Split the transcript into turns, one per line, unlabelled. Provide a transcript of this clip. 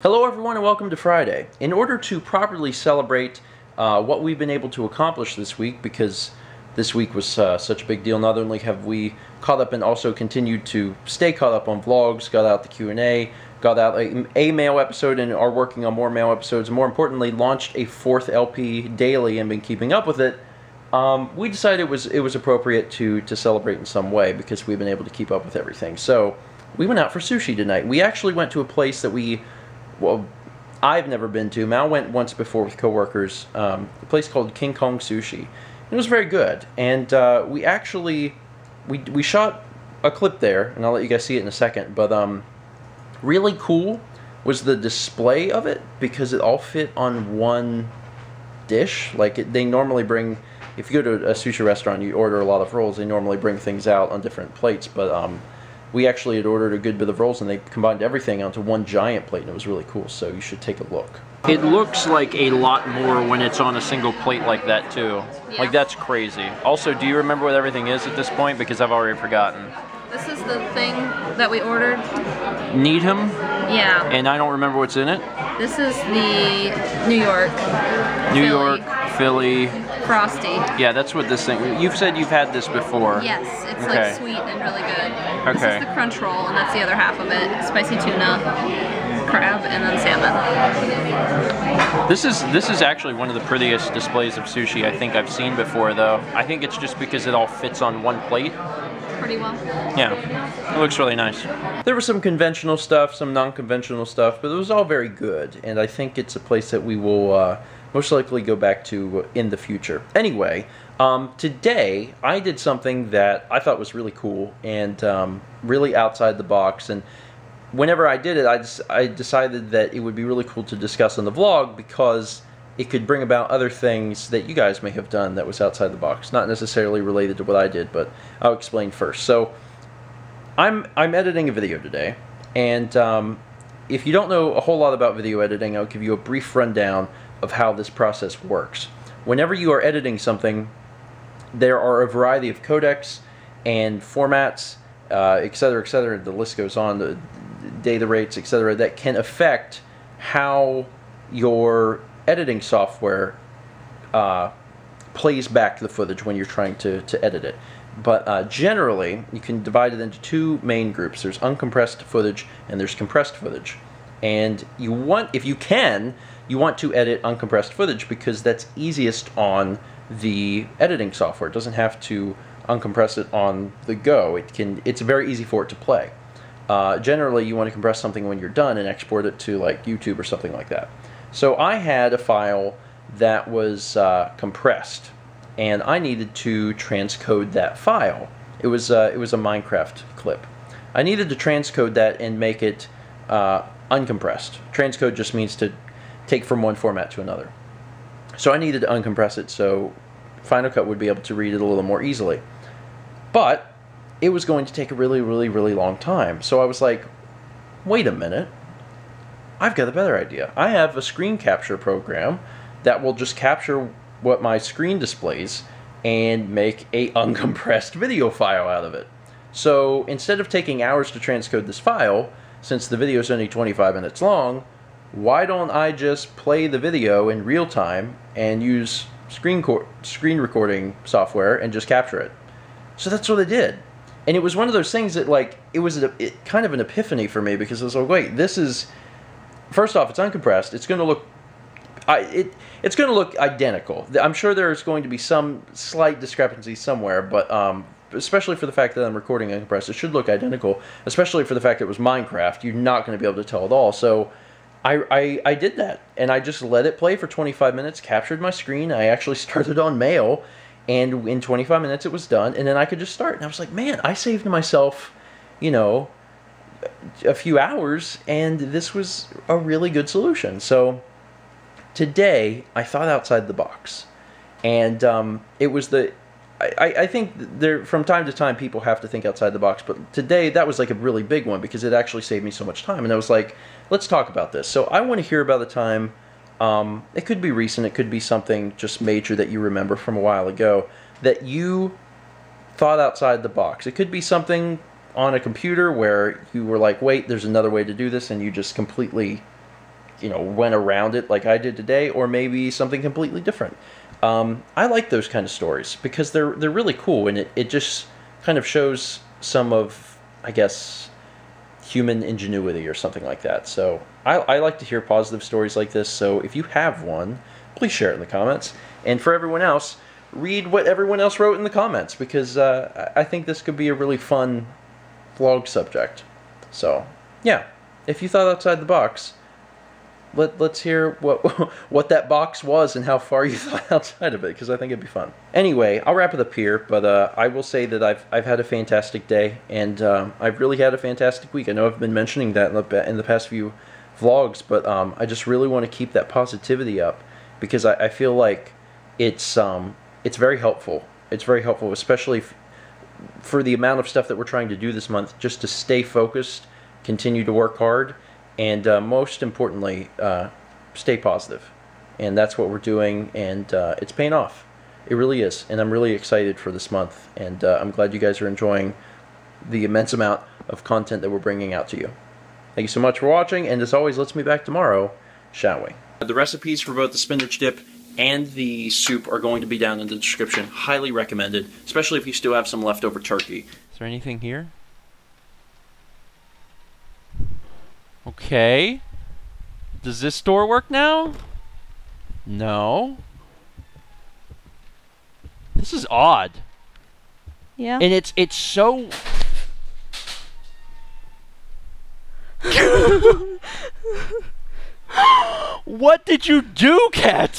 Hello everyone and welcome to Friday. In order to properly celebrate what we've been able to accomplish this week, because this week was such a big deal, not only have we caught up and also continued to stay caught up on vlogs, got out the Q&A, got out a mail episode and are working on more mail episodes, and more importantly launched a 4th LP daily and been keeping up with it, we decided it was appropriate to celebrate in some way because we've been able to keep up with everything. So we went out for sushi tonight. We actually went to a place that I've never been to. Mal went once before with coworkers. A place called King Kong Sushi. It was very good, and we shot a clip there, and I'll let you guys see it in a second. But really cool was the display of it because it all fit on one dish. Like they normally bring, if you go to a sushi restaurant, you order a lot of rolls. They normally bring things out on different plates, but we actually had ordered a good bit of rolls and they combined everything onto one giant plate and it was really cool, so you should take a look. It looks like a lot more when it's on a single plate like that too. Yeah. Like that's crazy. Also, do you remember what everything is at this point? Because I've already forgotten.
This is the thing that we ordered.
Needham?
Yeah.
And I don't remember what's in it?
This is the New York,
Philly.
Frosty.
Yeah, that's what this thing, you've said you've had this before.
Yes, it's like sweet and really good.
Okay.
This is the crunch roll, and that's the other half of it. Spicy tuna, crab, and then salmon.
This is actually one of the prettiest displays of sushi I think I've seen before, though. I think it's just because it all fits on one plate.
Pretty well.
Yeah, it looks really nice. There was some conventional stuff, some non-conventional stuff, but it was all very good, and I think it's a place that we will most likely go back to in the future. Anyway, today I did something that I thought was really cool and really outside the box, and whenever I did it, I decided that it would be really cool to discuss on the vlog because it could bring about other things that you guys may have done that was outside the box, not necessarily related to what I did, but I'll explain first. So I'm editing a video today, and if you don't know a whole lot about video editing, I'll give you a brief rundown of how this process works. Whenever you are editing something, there are a variety of codecs and formats, etc., etc. The list goes on, the data rates, etc., that can affect how your editing software plays back the footage when you're trying to edit it. But generally, you can divide it into two main groups. There's uncompressed footage and there's compressed footage. And you want, if you can, you want to edit uncompressed footage because that's easiest on the editing software. It doesn't have to uncompress it on the go. It's very easy for it to play. Generally, you want to compress something when you're done and export it to like YouTube or something like that. So I had a file that was compressed, and I needed to transcode that file. It was a Minecraft clip. I needed to transcode that and make it uncompressed. Transcode just means to take from one format to another. So I needed to uncompress it so Final Cut would be able to read it a little more easily. But it was going to take a really, really, really long time. So I was like, wait a minute. I've got a better idea. I have a screen capture program that will just capture what my screen displays and make a uncompressed video file out of it. So instead of taking hours to transcode this file, since the video is only 25 minutes long, why don't I just play the video in real time and use screen recording software and just capture it? So that's what I did. And it was one of those things that, like, it was kind of an epiphany for me because I was like, wait, this is, first off, it's uncompressed. It's going to look, it's going to look identical. I'm sure there's going to be some slight discrepancy somewhere, but especially for the fact that I'm recording uncompressed, it should look identical. Especially for the fact that it was Minecraft, you're not going to be able to tell at all. So I did that, and I just let it play for 25 minutes, captured my screen. I actually started on mail, and in 25 minutes it was done, and then I could just start. And I was like, man, I saved myself, you know, a few hours, and this was a really good solution. So today I thought outside the box, and it was I think there, from time to time people have to think outside the box, but today that was like a really big one because it actually saved me so much time. And I was like, let's talk about this. So I want to hear about the time, it could be recent, it could be something just major that you remember from a while ago, that you thought outside the box. It could be something on a computer where you were like, wait, there's another way to do this, and you just completely you know, went around it like I did today, or maybe something completely different. I like those kind of stories because they're really cool, and it just kind of shows some of, I guess, human ingenuity or something like that. So I like to hear positive stories like this. So if you have one, please share it in the comments. And for everyone else, read what everyone else wrote in the comments, because I think this could be a really fun vlog subject. So yeah, if you thought outside the box, let's hear what that box was and how far you thought outside of it, because I think it'd be fun. Anyway, I'll wrap it up here, but I will say that I've had a fantastic day, and I've really had a fantastic week. I know I've been mentioning that in the past few vlogs, but I just really want to keep that positivity up, because I feel like it's very helpful. It's very helpful, especially for the amount of stuff that we're trying to do this month, just to stay focused, continue to work hard, and most importantly, stay positive. And that's what we're doing, and it's paying off. It really is, and I'm really excited for this month, and I'm glad you guys are enjoying the immense amount of content that we're bringing out to you. Thank you so much for watching, and as always, let's meet back tomorrow, shall we? The recipes for both the spinach dip and the soup are going to be down in the description. Highly recommended, especially if you still have some leftover turkey. Is there anything here? Okay. Does this door work now? No. This is odd.
Yeah.
And it's so... What did you do, Kat?